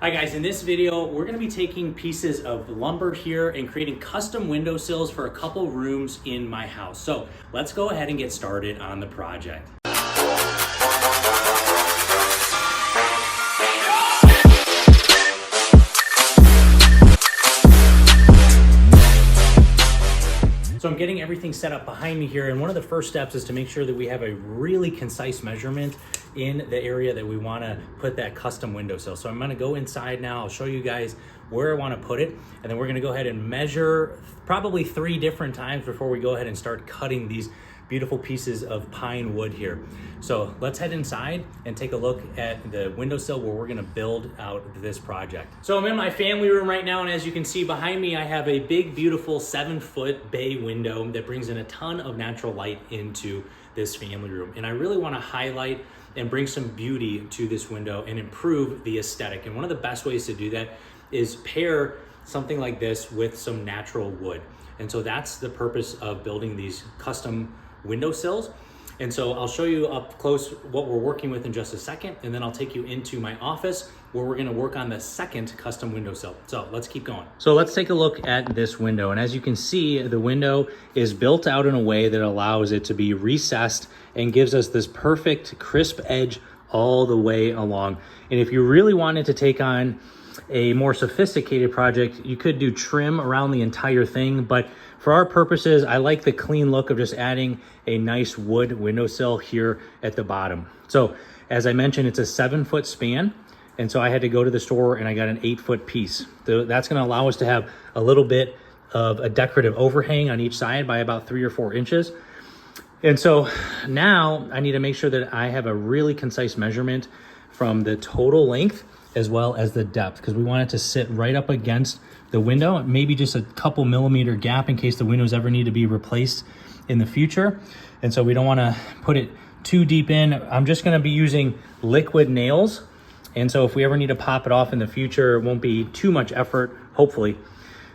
Hi guys, in this video, we're gonna be taking pieces of lumber here and creating custom windowsills for a couple rooms in my house. So let's go ahead and get started on the project. So I'm getting everything set up behind me here, and one of the first steps is to make sure that we have a really concise measurement in the area that we want to put that custom windowsill. So I'm going to go inside now. I'll show you guys where I want to put it, and then we're going to go ahead and measure probably 3 different times before we go ahead and start cutting these beautiful pieces of pine wood here. So let's head inside and take a look at the windowsill where we're gonna build out this project. So I'm in my family room right now, and as you can see behind me, I have a big, beautiful 7-foot bay window that brings in a ton of natural light into this family room. And I really wanna highlight and bring some beauty to this window and improve the aesthetic. And one of the best ways to do that is pair something like this with some natural wood. And so that's the purpose of building these custom windowsills. And so I'll show you up close what we're working with in just a second, and then I'll take you into my office where we're gonna work on the second custom windowsill. So let's keep going. So let's take a look at this window. And as you can see, the window is built out in a way that allows it to be recessed and gives us this perfect crisp edge all the way along. And if you really wanted to take on a more sophisticated project, you could do trim around the entire thing, but for our purposes, I like the clean look of just adding a nice wood windowsill here at the bottom. So as I mentioned, it's a 7-foot span, and so I had to go to the store and I got an 8-foot piece. So that's gonna allow us to have a little bit of a decorative overhang on each side by about 3 or 4 inches. And so now I need to make sure that I have a really concise measurement from the total length as well as the depth, because we want it to sit right up against the window, maybe just a couple millimeter gap in case the windows ever need to be replaced in the future. And so we don't want to put it too deep in. I'm just going to be using liquid nails. And so if we ever need to pop it off in the future, it won't be too much effort, hopefully.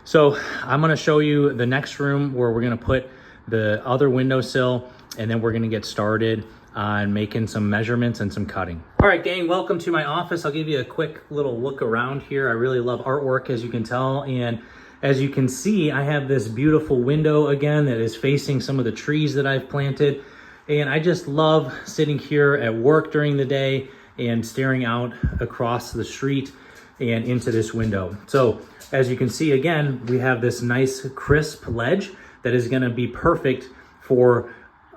So I'm going to show you the next room where we're going to put the other windowsill, and then we're going to get started on making some measurements and some cutting. All right, gang, welcome to my office. I'll give you a quick little look around here. I really love artwork, as you can tell. And as you can see, I have this beautiful window again that is facing some of the trees that I've planted. And I just love sitting here at work during the day and staring out across the street and into this window. So as you can see, again, we have this nice crisp ledge that is gonna be perfect for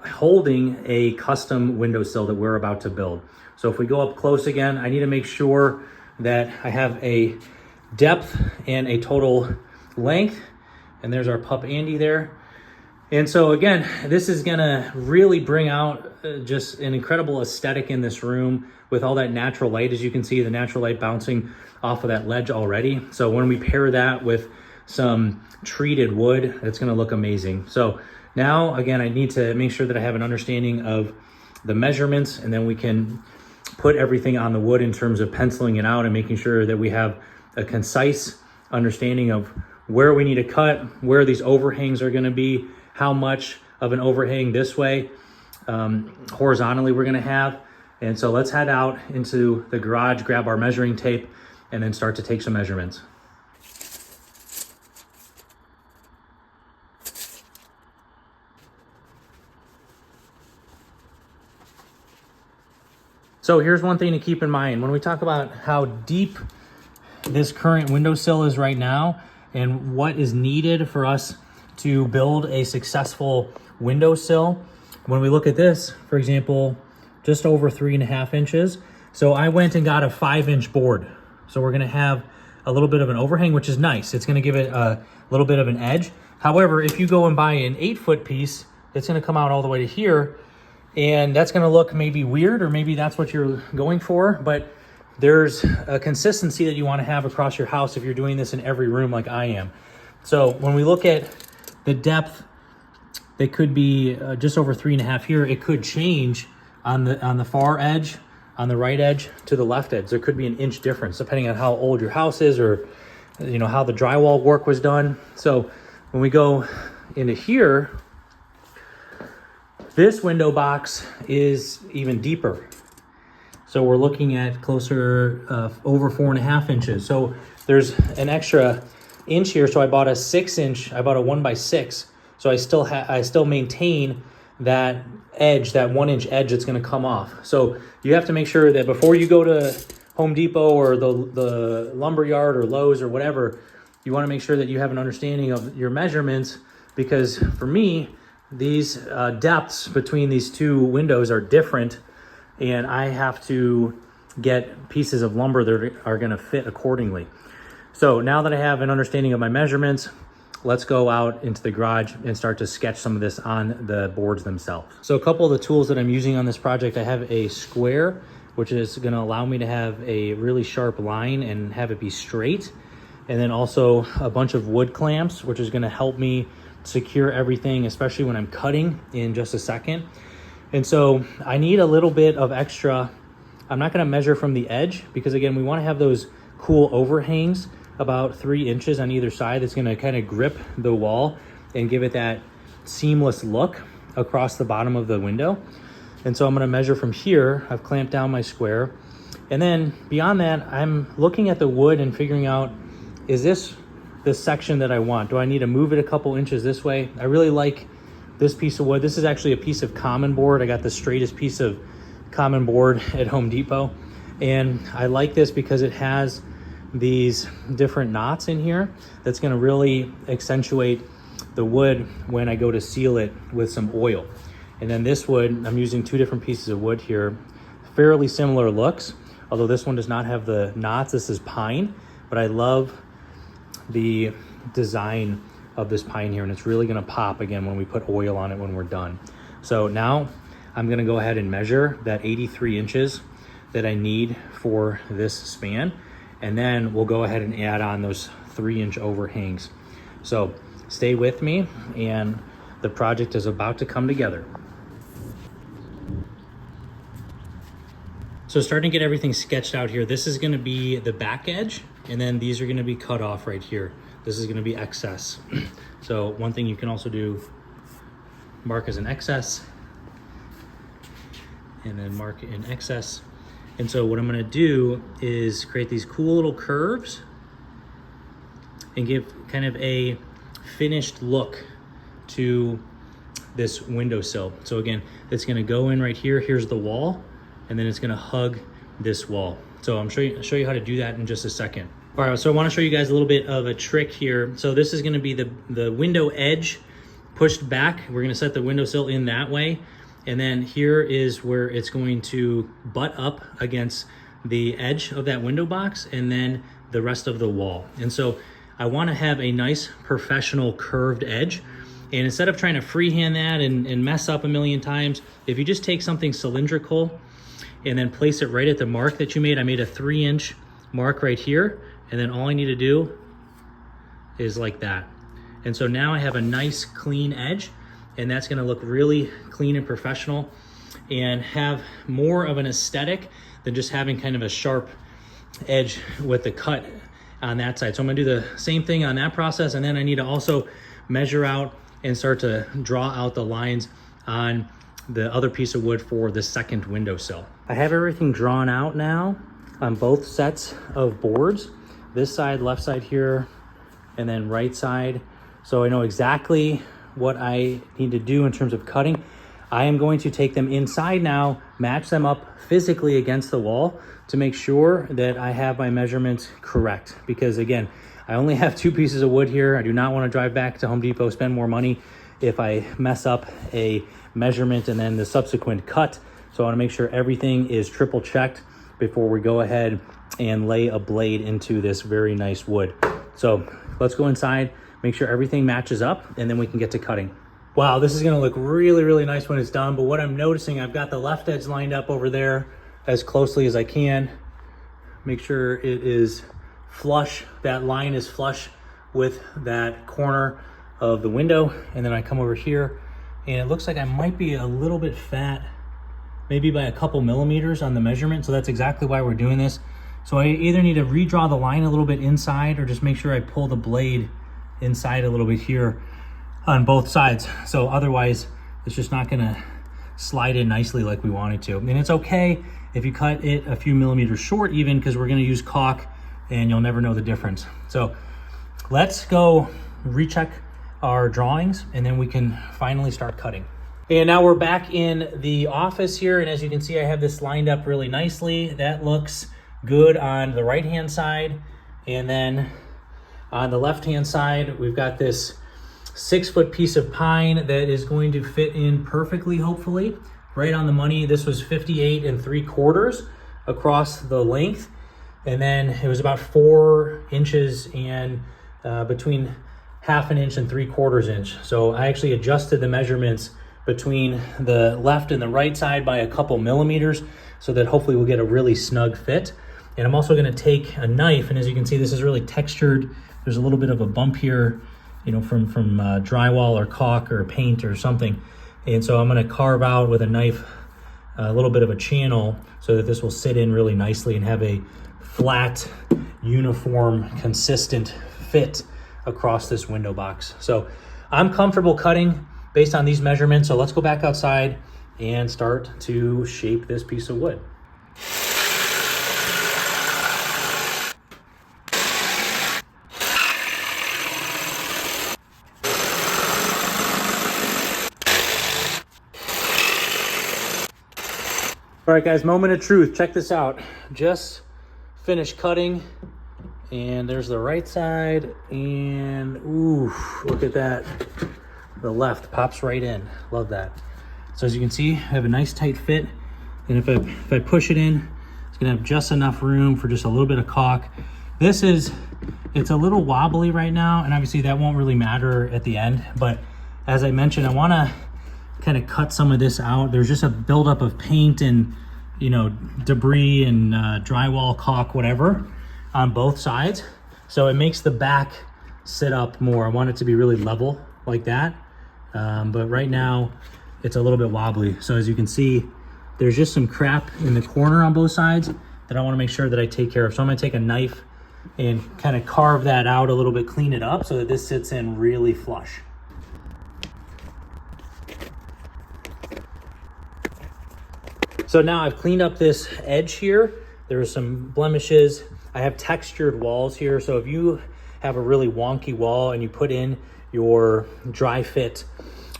holding a custom windowsill that we're about to build. So if we go up close again, I need to make sure that I have a depth and a total length. And there's our pup Andy there. And so again, this is gonna really bring out just an incredible aesthetic in this room with all that natural light. As you can see, the natural light bouncing off of that ledge already. So when we pair that with some treated wood, it's gonna look amazing. So now, again, I need to make sure that I have an understanding of the measurements, and then we can put everything on the wood in terms of penciling it out and making sure that we have a concise understanding of where we need to cut, where these overhangs are gonna be, how much of an overhang this way, horizontally we're gonna have. And so let's head out into the garage, grab our measuring tape, and then start to take some measurements. So here's one thing to keep in mind. When we talk about how deep this current windowsill is right now and what is needed for us to build a successful windowsill, when we look at this, for example, just over 3.5 inches. So I went and got a 5-inch board. So we're gonna have a little bit of an overhang, which is nice. It's gonna give it a little bit of an edge. However, if you go and buy an 8-foot piece, it's gonna come out all the way to here, and that's gonna look maybe weird, or maybe that's what you're going for, but there's a consistency that you wanna have across your house if you're doing this in every room like I am. So when we look at the depth, that could be just over 3.5 here. It could change on the far edge, on the right edge to the left edge. There could be an inch difference depending on how old your house is, or how the drywall work was done. So when we go into here, this window box is even deeper. So we're looking at closer over 4.5 inches. So there's an extra inch here. So I bought a 6-inch, I bought a 1x6. So I still maintain that edge, that 1-inch edge that's gonna come off. So you have to make sure that before you go to Home Depot or the lumber yard or Lowe's or whatever, you wanna make sure that you have an understanding of your measurements, because for me, these depths between these two windows are different, and I have to get pieces of lumber that are gonna fit accordingly. So now that I have an understanding of my measurements, let's go out into the garage and start to sketch some of this on the boards themselves. So a couple of the tools that I'm using on this project, I have a square, which is gonna allow me to have a really sharp line and have it be straight. And then also a bunch of wood clamps, which is gonna help me secure everything, especially when I'm cutting in just a second. And so I need a little bit of extra. I'm not gonna measure from the edge because again, we wanna have those cool overhangs about 3 inches on either side. That's gonna kind of grip the wall and give it that seamless look across the bottom of the window. And so I'm gonna measure from here. I've clamped down my square. And then beyond that, I'm looking at the wood and figuring out, is this the section that I want? Do I need to move it a couple inches this way? I really like this piece of wood. This is actually a piece of common board. I got the straightest piece of common board at Home Depot. And I like this because it has these different knots in here that's gonna really accentuate the wood when I go to seal it with some oil. And then this wood, I'm using 2 different pieces of wood here, fairly similar looks, although this one does not have the knots. This is pine, but I love the design of this pine here, and it's really gonna pop again when we put oil on it when we're done. So now I'm gonna go ahead and measure that 83 inches that I need for this span, and then we'll go ahead and add on those 3-inch overhangs. So stay with me, and the project is about to come together. So starting to get everything sketched out here, this is gonna be the back edge, and then these are gonna be cut off right here. This is gonna be excess. So one thing you can also do, mark as an excess, and then mark in excess. And so what I'm gonna do is create these cool little curves and give kind of a finished look to this windowsill. So again, it's gonna go in right here. Here's the wall, and then it's gonna hug this wall. So I'm show you how to do that in just a second. All right, so I wanna show you guys a little bit of a trick here. So this is gonna be the window edge pushed back. We're gonna set the windowsill in that way. And then here is where it's going to butt up against the edge of that window box and then the rest of the wall. And so I wanna have a nice professional curved edge. And instead of trying to freehand that and mess up a million times, if you just take something cylindrical and then place it right at the mark that you made. I made a 3-inch mark right here, and then all I need to do is like that. And so now I have a nice clean edge, and that's gonna look really clean and professional and have more of an aesthetic than just having kind of a sharp edge with the cut on that side. So I'm gonna do the same thing on that process, and then I need to also measure out and start to draw out the lines on the other piece of wood for the second windowsill. I have everything drawn out now on both sets of boards. This side, left side here, and then right side. So I know exactly what I need to do in terms of cutting. I am going to take them inside now, match them up physically against the wall to make sure that I have my measurements correct. Because again, I only have 2 pieces of wood here. I do not want to drive back to Home Depot, spend more money if I mess up a measurement and then the subsequent cut. So I want to make sure everything is triple checked before we go ahead and lay a blade into this very nice wood. So let's go inside, make sure everything matches up, and then we can get to cutting. Wow, this is gonna look really, really nice when it's done, but what I'm noticing, I've got the left edge lined up over there as closely as I can. Make sure it is flush, that line is flush with that corner of the window, and then I come over here, and it looks like I might be a little bit fat, maybe by a couple millimeters on the measurement, so that's exactly why we're doing this. So I either need to redraw the line a little bit inside or just make sure I pull the blade inside a little bit here on both sides. So otherwise it's just not gonna slide in nicely like we want it to. And it's okay if you cut it a few millimeters short even, because we're gonna use caulk and you'll never know the difference. So let's go recheck our drawings and then we can finally start cutting. And now we're back in the office here. And as you can see, I have this lined up really nicely. That looks good on the right-hand side. And then on the left-hand side, we've got this 6-foot piece of pine that is going to fit in perfectly, hopefully. Right on the money. This was 58 3/4 across the length. And then it was about 4 inches and between 1/2 inch and 3/4 inch. So I actually adjusted the measurements between the left and the right side by a couple millimeters so that hopefully we'll get a really snug fit. And I'm also gonna take a knife, and as you can see, this is really textured. There's a little bit of a bump here, you know, from drywall or caulk or paint or something. And so I'm gonna carve out with a knife a little bit of a channel so that this will sit in really nicely and have a flat, uniform, consistent fit across this window box. So I'm comfortable cutting based on these measurements. So let's go back outside and start to shape this piece of wood. All right, guys, moment of truth. Check this out. Just finished cutting, and there's the right side, and ooh, look at that. The left pops right in. Love that. So as you can see, I have a nice tight fit, and if I push it in, it's gonna have just enough room for just a little bit of caulk. It's a little wobbly right now, and obviously that won't really matter at the end, but as I mentioned, I wanna kind of cut some of this out. There's just a buildup of paint and, you know, debris and drywall, caulk, whatever, on both sides. So it makes the back sit up more. I want it to be really level like that. But right now it's a little bit wobbly. So as you can see, there's just some crap in the corner on both sides that I want to make sure that I take care of. So I'm going to take a knife and kind of carve that out a little bit, clean it up so that this sits in really flush. So now I've cleaned up this edge here. There are some blemishes. I have textured walls here. So if you have a really wonky wall and you put in your dry fit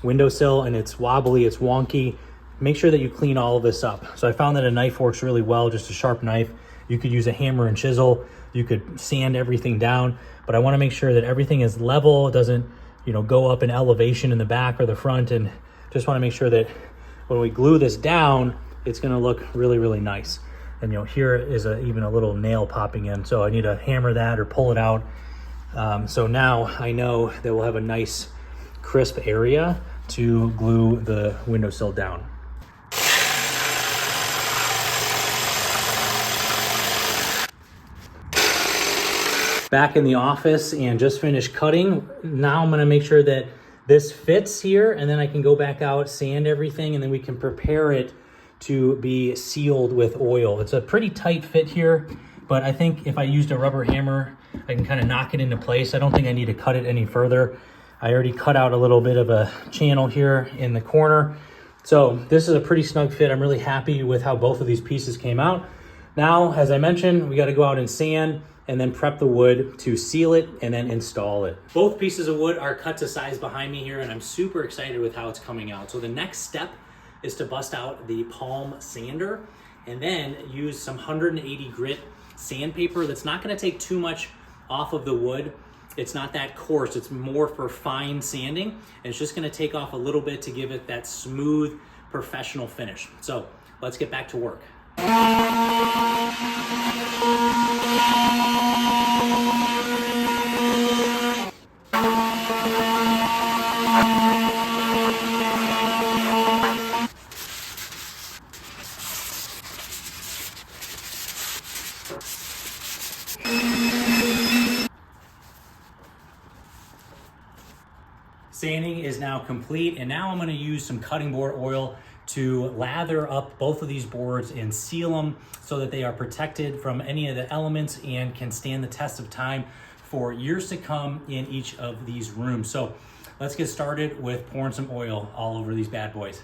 windowsill and it's wobbly, it's wonky, make sure that you clean all of this up. So I found that a knife works really well, just a sharp knife. You could use a hammer and chisel. You could sand everything down, but I want to make sure that everything is level. It doesn't, you know, go up in elevation in the back or the front, and just want to make sure that when we glue this down, it's going to look really, really nice. And you know, here is even a little nail popping in, so I need to hammer that or pull it out. So now I know that we'll have a nice crisp area to glue the windowsill down. Back in the office and just finished cutting. Now I'm going to make sure that this fits here, and then I can go back out, sand everything, and then we can prepare it to be sealed with oil. It's a pretty tight fit here, but I think if I used a rubber hammer, I can kind of knock it into place. I don't think I need to cut it any further. I already cut out a little bit of a channel here in the corner. So this is a pretty snug fit. I'm really happy with how both of these pieces came out. Now, as I mentioned, we got to go out and sand and then prep the wood to seal it and then install it. Both pieces of wood are cut to size behind me here, and I'm super excited with how it's coming out. So the next step is to bust out the palm sander and then use some 180 grit sandpaper that's not going to take too much off of the wood. It's not that coarse, it's more for fine sanding, and it's just going to take off a little bit to give it that smooth, professional finish. So let's get back to work. Sanding is now complete, and now I'm going to use some cutting board oil to lather up both of these boards and seal them so that they are protected from any of the elements and can stand the test of time for years to come in each of these rooms. So let's get started with pouring some oil all over these bad boys.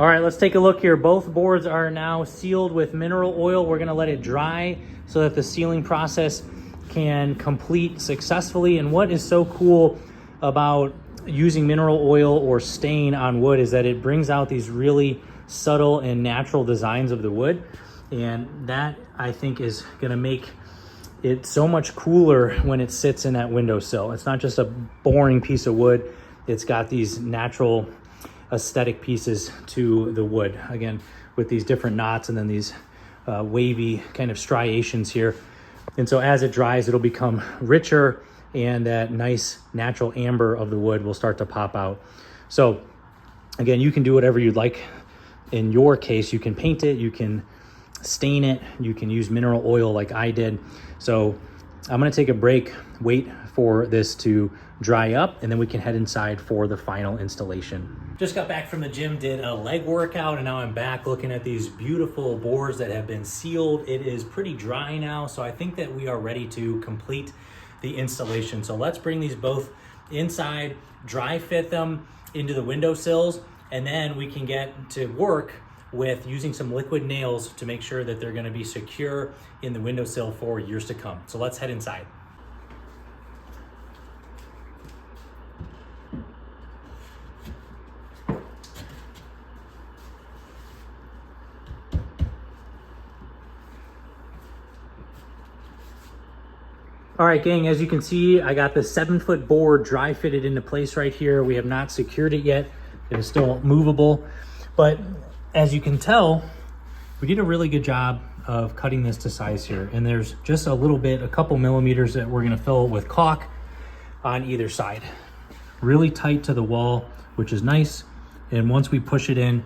All right, let's take a look here. Both boards are now sealed with mineral oil. We're gonna let it dry so that the sealing process can complete successfully. And what is so cool about using mineral oil or stain on wood is that it brings out these really subtle and natural designs of the wood. And that, I think, is gonna make it so much cooler when it sits in that windowsill. It's not just a boring piece of wood. It's got these natural aesthetic pieces to the wood, again with these different knots and then these wavy kind of striations here. And so as it dries, it'll become richer, and that nice natural amber of the wood will start to pop out. So again, you can do whatever you'd like. In your case, you can paint it, you can stain it, you can use mineral oil like I did. So I'm gonna take a break, wait for this to dry up, and then we can head inside for the final installation. Just got back from the gym, did a leg workout, and now I'm back looking at these beautiful boards that have been sealed. It is pretty dry now, so I think that we are ready to complete the installation. So let's bring these both inside, dry fit them into the windowsills, and then we can get to work with using some liquid nails to make sure that they're gonna be secure in the windowsill for years to come. So let's head inside. All right, gang, as you can see, I got the 7-foot board dry fitted into place right here. We have not secured it yet. It is still movable, but as you can tell, we did a really good job of cutting this to size here. And there's just a little bit, a couple millimeters that we're gonna fill with caulk on either side. Really tight to the wall, which is nice. And once we push it in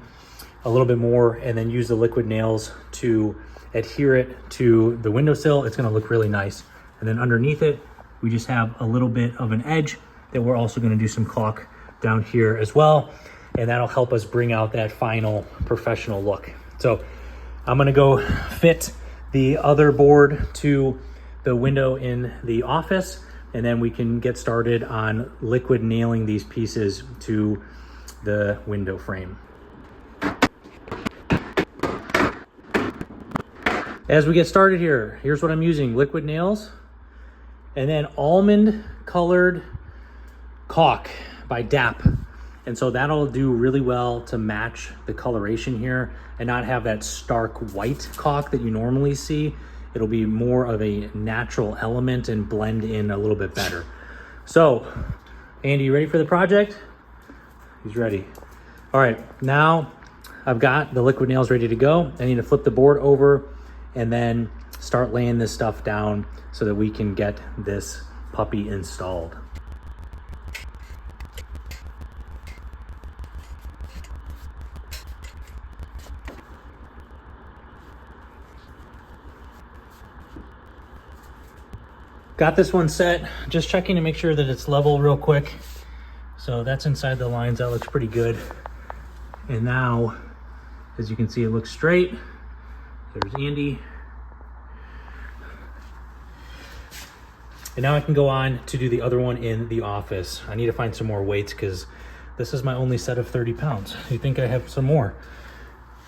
a little bit more and then use the liquid nails to adhere it to the windowsill, it's gonna look really nice. And then underneath it, we just have a little bit of an edge that we're also gonna do some caulk down here as well. And that'll help us bring out that final professional look. So I'm gonna go fit the other board to the window in the office, and then we can get started on liquid nailing these pieces to the window frame. As we get started here, here's what I'm using: liquid nails, and then almond colored caulk by DAP. And so that'll do really well to match the coloration here and not have that stark white caulk that you normally see. It'll be more of a natural element and blend in a little bit better. So, Andy, you ready for the project? He's ready. All right, now I've got the liquid nails ready to go. I need to flip the board over and then start laying this stuff down so that we can get this puppy installed. Got this one set, just checking to make sure that it's level real quick. So that's inside the lines, that looks pretty good. And now, as you can see, it looks straight. There's Andy. And now I can go on to do the other one in the office. I need to find some more weights because this is my only set of 30 pounds. You think I have some more,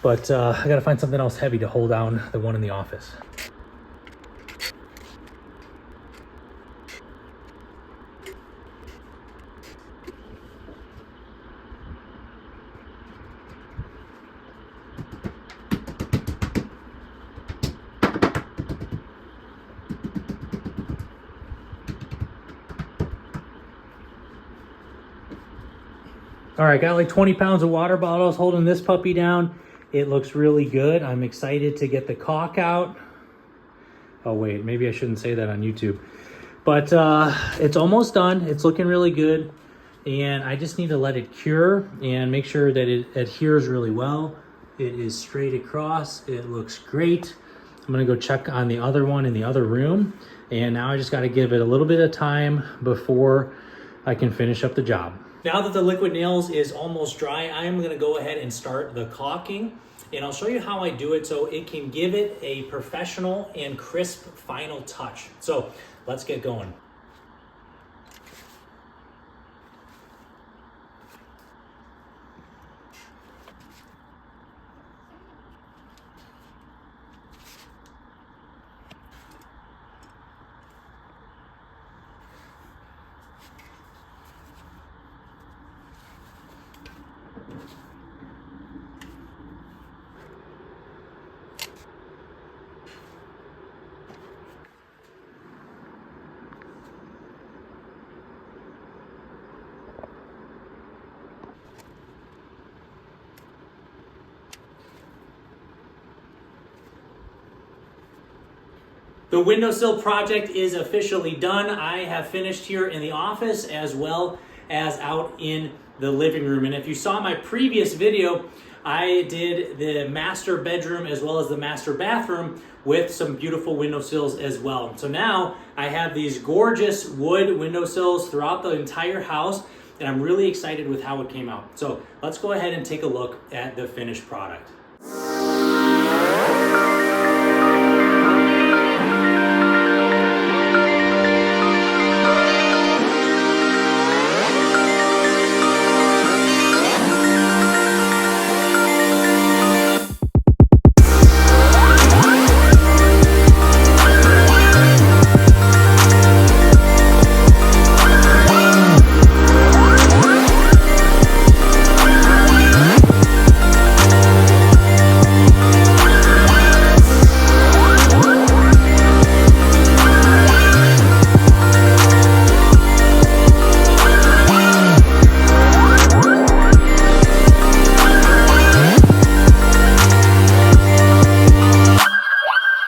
but I gotta find something else heavy to hold down the one in the office. All right, got like 20 pounds of water bottles holding this puppy down. It looks really good. I'm excited to get the caulk out. Oh wait, maybe I shouldn't say that on YouTube. But it's almost done. It's looking really good. And I just need to let it cure and make sure that it adheres really well. It is straight across. It looks great. I'm gonna go check on the other one in the other room. And now I just gotta give it a little bit of time before I can finish up the job. Now that the liquid nails is almost dry, I'm gonna go ahead and start the caulking, and I'll show you how I do it so it can give it a professional and crisp final touch. So let's get going. The windowsill project is officially done. I have finished here in the office as well as out in the living room. And if you saw my previous video, I did the master bedroom as well as the master bathroom with some beautiful windowsills as well. So now I have these gorgeous wood windowsills throughout the entire house, and I'm really excited with how it came out. So let's go ahead and take a look at the finished product.